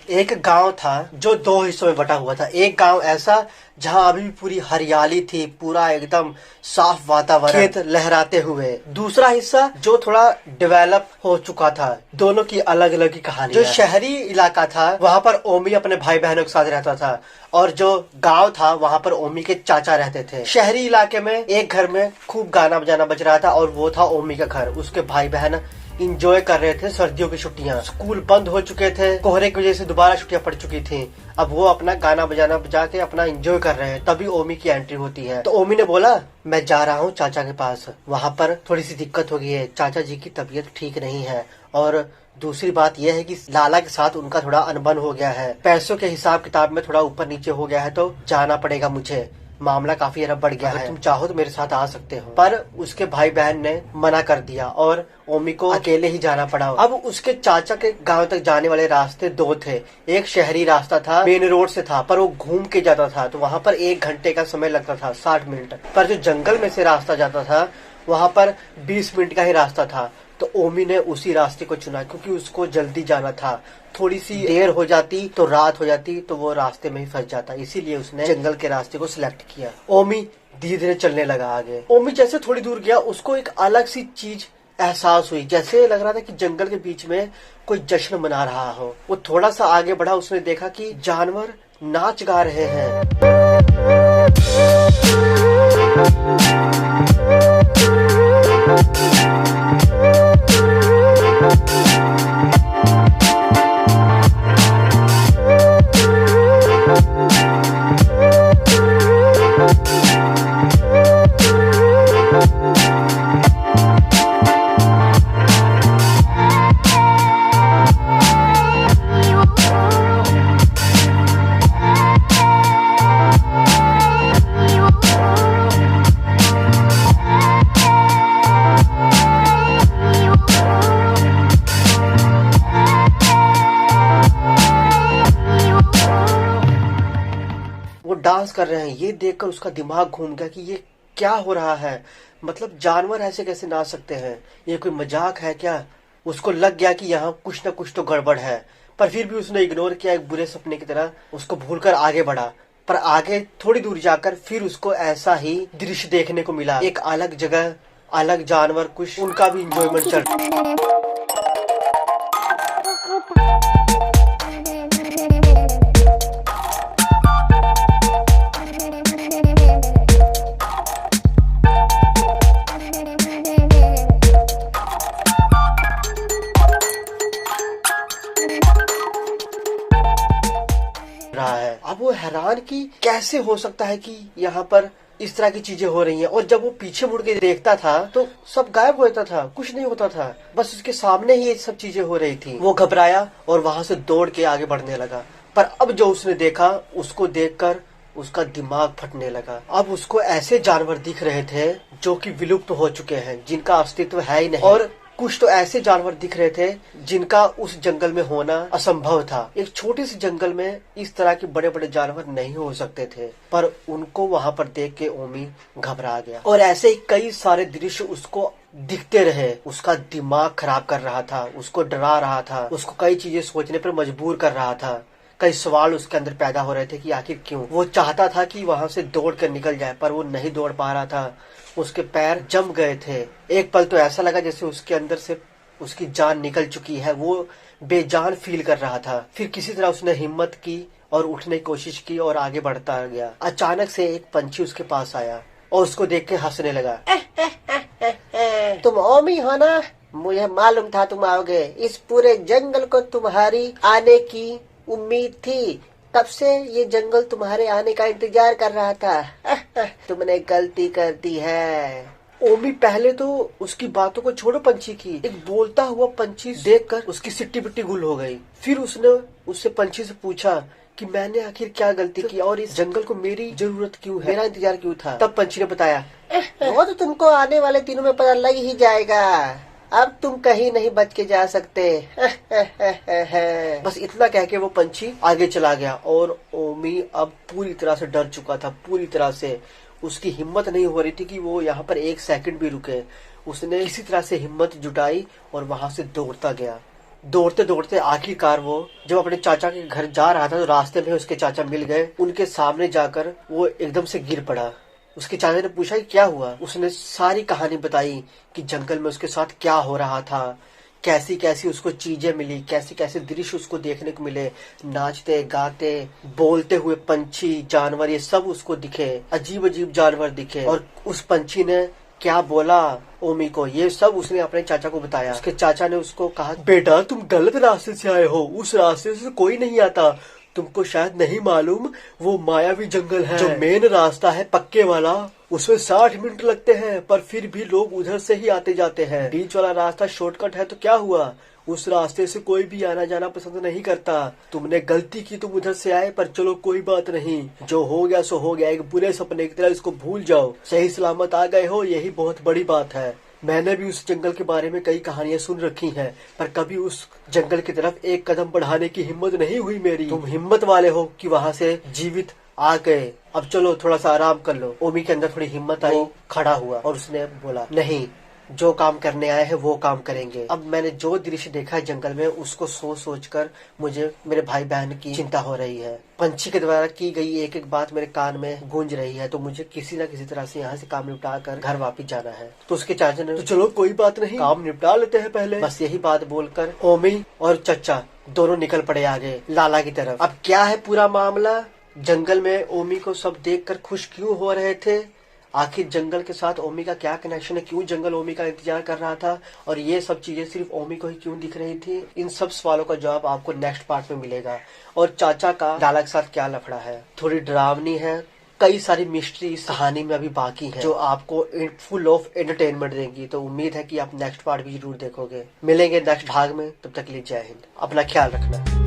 एक गांव था जो दो हिस्सों में बटा हुआ था। एक गांव ऐसा जहां अभी भी पूरी हरियाली थी, पूरा एकदम साफ वातावरण, खेत लहराते हुए। दूसरा हिस्सा जो थोड़ा डेवलप हो चुका था। दोनों की अलग अलग ही कहानी। जो शहरी इलाका था वहां पर ओमी अपने भाई बहनों के साथ रहता था, और जो गांव था वहां पर ओमी के चाचा रहते थे। शहरी इलाके में एक घर में खूब गाना बजाना बज रहा था, और वो था ओमी का घर। उसके भाई बहन इंजॉय कर रहे थे सर्दियों की छुट्टियां। स्कूल बंद हो चुके थे, कोहरे की वजह से दोबारा छुट्टियां पड़ चुकी थी। अब वो अपना गाना बजाना बजा के अपना एंजॉय कर रहे हैं। तभी ओमी की एंट्री होती है। तो ओमी ने बोला, मैं जा रहा हूँ चाचा के पास, वहाँ पर थोड़ी सी दिक्कत हो गई है, चाचा जी की तबीयत ठीक नहीं है। और दूसरी बात यह है कि लाला के साथ उनका थोड़ा अनबन हो गया है, पैसों के हिसाब किताब में थोड़ा ऊपर नीचे हो गया है, तो जाना पड़ेगा मुझे। मामला काफी ज्यादा बढ़ गया है, तुम चाहो तो मेरे साथ आ सकते हो। पर उसके भाई बहन ने मना कर दिया और ओमी को अकेले ही जाना पड़ा। अब उसके चाचा के गांव तक जाने वाले रास्ते दो थे। एक शहरी रास्ता था, मेन रोड से था, पर वो घूम के जाता था, तो वहाँ पर 1 घंटे का समय लगता था, 60 मिनट। पर जो जंगल में से रास्ता जाता था वहाँ पर 20 मिनट का ही रास्ता था। तो ओमी ने उसी रास्ते को चुना, क्योंकि उसको जल्दी जाना था। थोड़ी सी देर हो जाती तो रात हो जाती, तो वो रास्ते में ही फंस जाता। इसीलिए उसने जंगल के रास्ते को सिलेक्ट किया। ओमी धीरे धीरे चलने लगा आगे। ओमी जैसे थोड़ी दूर गया, उसको एक अलग सी चीज एहसास हुई। जैसे लग रहा था कि जंगल के बीच में कोई जश्न मना रहा हो। वो थोड़ा सा आगे बढ़ा, उसने देखा कि जानवर नाच गा रहे हैं। डांस कर रहे हैं। ये देखकर उसका दिमाग घूम गया कि ये क्या हो रहा है, मतलब जानवर ऐसे कैसे नाच सकते हैं, ये कोई मजाक है क्या। उसको लग गया कि यहाँ कुछ न कुछ तो गड़बड़ है, पर फिर भी उसने इग्नोर किया। एक बुरे सपने की तरह उसको भूलकर आगे बढ़ा। पर आगे थोड़ी दूर जाकर फिर उसको ऐसा ही दृश्य देखने को मिला। एक अलग जगह, अलग जानवर, कुछ उनका भी इंजॉयमेंट चल रहा है। अब वो हैरान कि कैसे हो सकता है कि यहाँ पर इस तरह की चीजें हो रही हैं। और जब वो पीछे मुड़ के देखता था तो सब गायब हो जाता था, कुछ नहीं होता था, बस उसके सामने ही ये सब चीजें हो रही थी। वो घबराया और वहां से दौड़ के आगे बढ़ने लगा। पर अब जो उसने देखा, उसको देखकर उसका दिमाग फटने लगा। अब उसको ऐसे जानवर दिख रहे थे जो कि विलुप्त हो चुके हैं, जिनका अस्तित्व है ही नहीं। और कुछ तो ऐसे जानवर दिख रहे थे जिनका उस जंगल में होना असंभव था। एक छोटे से जंगल में इस तरह के बड़े बड़े जानवर नहीं हो सकते थे, पर उनको वहां पर देख के ओमी घबरा गया। और ऐसे ही कई सारे दृश्य उसको दिखते रहे। उसका दिमाग खराब कर रहा था, उसको डरा रहा था, उसको कई चीजें सोचने पर मजबूर कर रहा था। कई सवाल उसके अंदर पैदा हो रहे थे कि आखिर क्यों। वो चाहता था कि वहां से दौड़ कर निकल जाए, पर वो नहीं दौड़ पा रहा था। उसके पैर जम गए थे। एक पल तो ऐसा लगा जैसे उसके अंदर से उसकी जान निकल चुकी है। वो बेजान फील कर रहा था। फिर किसी तरह उसने हिम्मत की और उठने की कोशिश की और आगे बढ़ता गया। अचानक से एक पंछी उसके पास आया और उसको देख के हंसने लगा। तुम ओमी हो ना? मुझे मालूम था तुम आओगे। इस पूरे जंगल को तुम्हारी आने की उम्मीद थी। तब से ये जंगल तुम्हारे आने का इंतजार कर रहा था। तुमने गलती कर दी है। ओमी पहले तो उसकी बातों को छोड़ो पंछी की, एक बोलता हुआ पंछी देखकर उसकी सिट्टी पिट्टी गुल हो गई। फिर उसने उससे पंछी से पूछा कि मैंने आखिर क्या गलती की और इस जंगल को मेरी जरूरत क्यों है, मेरा इंतजार क्यों था। तब पंछी ने बताया, वो तो तुमको आने वाले दिनों में पता लग ही जाएगा। अब तुम कहीं नहीं बच के जा सकते। बस इतना कह के वो पंछी आगे चला गया। और ओमी अब पूरी तरह से डर चुका था, पूरी तरह से। उसकी हिम्मत नहीं हो रही थी कि वो यहाँ पर 1 सेकंड भी रुके। उसने किसी तरह से हिम्मत जुटाई और वहां से दौड़ता गया। दौड़ते दौड़ते आखिरकार वो जब अपने चाचा के घर जा रहा था तो रास्ते में उसके चाचा मिल गए। उनके सामने जाकर वो एकदम से गिर पड़ा। उसके चाचा ने पूछा कि क्या हुआ। उसने सारी कहानी बताई कि जंगल में उसके साथ क्या हो रहा था, कैसी कैसी उसको चीजें मिली, कैसे कैसे दृश्य उसको देखने को मिले, नाचते गाते बोलते हुए पंछी जानवर ये सब उसको दिखे, अजीब अजीब जानवर दिखे। और उस पंछी ने क्या बोला ओमी को, ये सब उसने अपने चाचा को बताया। उसके चाचा ने उसको कहा, बेटा तुम गलत रास्ते से आए हो, उस रास्ते से कोई नहीं आता, तुमको शायद नहीं मालूम वो मायावी जंगल है। जो मेन रास्ता है पक्के वाला उसमें 60 मिनट लगते हैं, पर फिर भी लोग उधर से ही आते जाते हैं। बीच वाला रास्ता शॉर्टकट है तो क्या हुआ, उस रास्ते से कोई भी आना जाना पसंद नहीं करता। तुमने गलती की, तुम उधर से आए, पर चलो कोई बात नहीं, जो हो गया सो हो गया, एक बुरे सपने की तरह इसको भूल जाओ। सही सलामत आ गए हो, यही बहुत बड़ी बात है। मैंने भी उस जंगल के बारे में कई कहानियां सुन रखी हैं, पर कभी उस जंगल की तरफ एक कदम बढ़ाने की हिम्मत नहीं हुई मेरी। तुम हिम्मत वाले हो कि वहाँ से जीवित आ गए, अब चलो थोड़ा सा आराम कर लो। ओमी के अंदर थोड़ी हिम्मत आई, खड़ा हुआ और उसने बोला, नहीं, जो काम करने आए हैं वो काम करेंगे। अब मैंने जो दृश्य देखा है जंगल में उसको सोच सोच कर मुझे मेरे भाई बहन की चिंता हो रही है। पंछी के द्वारा की गई एक एक बात मेरे कान में गूंज रही है, तो मुझे किसी न किसी तरह से यहाँ से काम निपटा कर घर वापस जाना है। तो उसके चाचा ने, तो चलो कोई बात नहीं, काम निपटा लेते हैं पहले। बस यही बात बोलकर ओमी और चचा दोनों निकल पड़े आगे लाला की तरफ। अब क्या है पूरा मामला, जंगल में ओमी को सब देखकर खुश क्यों हो रहे थे, आखिर जंगल के साथ ओमी का क्या कनेक्शन है, क्यों जंगल ओमी का इंतजार कर रहा था, और ये सब चीजें सिर्फ ओमी को ही क्यों दिख रही थी, इन सब सवालों का जवाब आपको नेक्स्ट पार्ट में मिलेगा। और चाचा का लाला के साथ क्या लफड़ा है, थोड़ी डरावनी है, कई सारी मिस्ट्री इस कहानी में अभी बाकी है जो आपको फुल ऑफ एंटरटेनमेंट देंगी। तो उम्मीद है कि आप नेक्स्ट पार्ट भी जरूर देखोगे। मिलेंगे नेक्स्ट भाग में, तब तक के लिए जय हिंद, अपना ख्याल रखना।